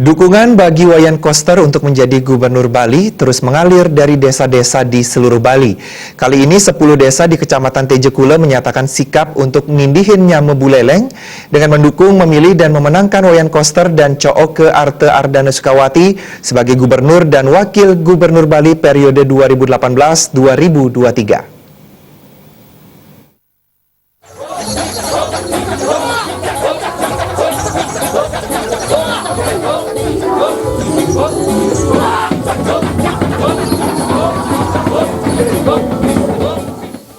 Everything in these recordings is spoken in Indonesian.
Dukungan bagi Wayan Koster untuk menjadi Gubernur Bali terus mengalir dari desa-desa di seluruh Bali. Kali ini 10 desa di Kecamatan Tejekule menyatakan sikap untuk nindihin Nyame Buleleng dengan mendukung, memilih dan memenangkan Wayan Koster dan Cooke Arte Ardana Sukawati sebagai Gubernur dan Wakil Gubernur Bali periode 2018-2023.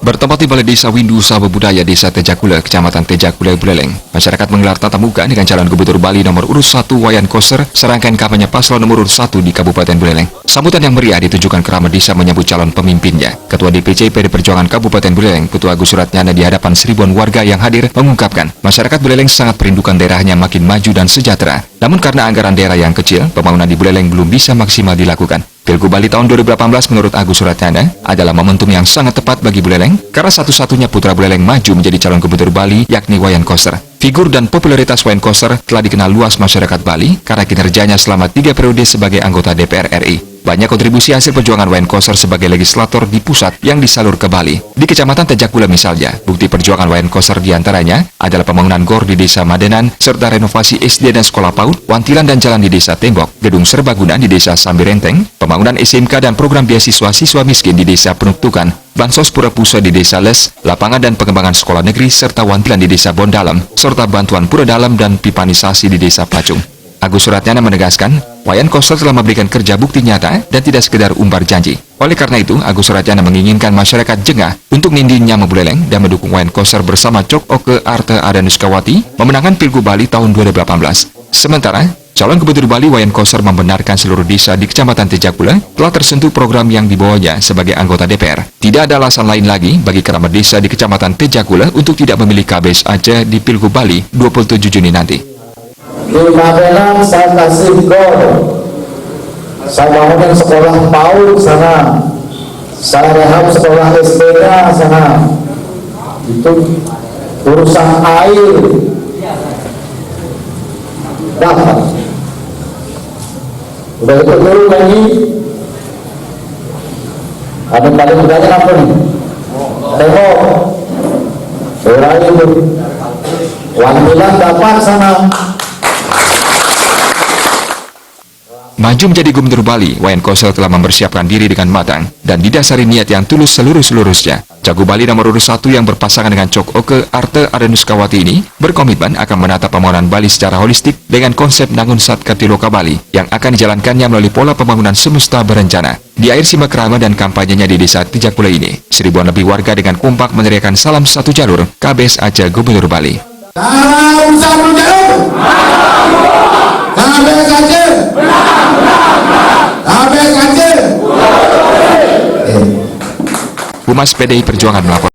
Bertempat di Balai Desa Windu Usaha Budaya Desa Tejekule, Kecamatan Tejekule, Buleleng, masyarakat menggelar tatap muka dengan calon Gubernur Bali nomor urut 1 Wayan Koster, serangkaian kampanye paslon nomor urut 1 di Kabupaten Buleleng. Sambutan yang meriah ditujukan keramat desa menyambut calon pemimpinnya. Ketua DPC PD Perjuangan Kabupaten Buleleng, Ketua Agus Suratnyana di hadapan seribuan warga yang hadir mengungkapkan, masyarakat Buleleng sangat merindukan daerahnya makin maju dan sejahtera. Namun karena anggaran daerah yang kecil, pembangunan di Buleleng belum bisa maksimal dilakukan. Pilgub Bali tahun 2018 menurut Agus Suratnyana adalah momentum yang sangat tepat bagi Buleleng karena satu-satunya putra Buleleng maju menjadi calon Gubernur Bali yakni Wayan Koster. Figur dan popularitas Wayan Koster telah dikenal luas masyarakat Bali karena kinerjanya selama 3 periode sebagai anggota DPR RI. Banyak kontribusi hasil perjuangan Wayan Koster sebagai legislator di pusat yang disalur ke Bali. Di Kecamatan Tejekule misalnya, bukti perjuangan Wayan Koster diantaranya adalah pembangunan GOR di Desa Madenan, serta renovasi SD dan sekolah PAUD, wantilan dan jalan di Desa Tembok, gedung serbaguna di Desa Sambirenteng, pembangunan SMK dan program beasiswa siswa miskin di Desa Penuktukan, bansos Pura-Pusa di Desa Les, lapangan dan pengembangan sekolah negeri, serta wantilan di Desa Bondalam, serta bantuan Pura Dalam dan pipanisasi di Desa Pacung. Agus Suratnyana menegaskan, Wayan Koster telah memberikan kerja bukti nyata dan tidak sekedar umbar janji. Oleh karena itu, Agus Suratnyana menginginkan masyarakat jengah untuk nindihin Nyame Buleleng dan mendukung Wayan Koster bersama Cooke Arte Ardana Sukawati memenangkan Pilgub Bali tahun 2018. Sementara, calon Gubernur Bali Wayan Koster membenarkan seluruh desa di Kecamatan Tejekule telah tersentuh program yang dibawanya sebagai anggota DPR. Tidak ada alasan lain lagi bagi keramat desa di Kecamatan Tejekule untuk tidak memilih KBS Aceh di Pilgub Bali 27 Juni nanti. Di Madenan saya kasih GOR, saya bangunin sekolah PAUD sana, saya rehab sekolah SD-nya sana. Itu urusan air dapat. Udah itu dulu lagi. Ada paling mudahnya apa nih? Tembok, daerah itu, wantilan dapat sana. Maju menjadi Gubernur Bali, Wayan Koster telah mempersiapkan diri dengan matang dan didasari niat yang tulus seluruh-seluruhnya. Cagup Bali nomor urut 1 yang berpasangan dengan Cooke Arte Ardana Sukawati ini berkomitmen akan menata pembangunan Bali secara holistik dengan konsep Nangun Satkartiloka Bali yang akan dijalankannya melalui pola pembangunan semesta berencana. Di akhir simak kerama dan kampanyenya di Desa Tejekule ini, seribuan lebih warga dengan kompak meneriakan salam satu jalur KBS Aceh Gubernur Bali. Salam satu jalur. KBS Aceh. Humas PDI Perjuangan melapor.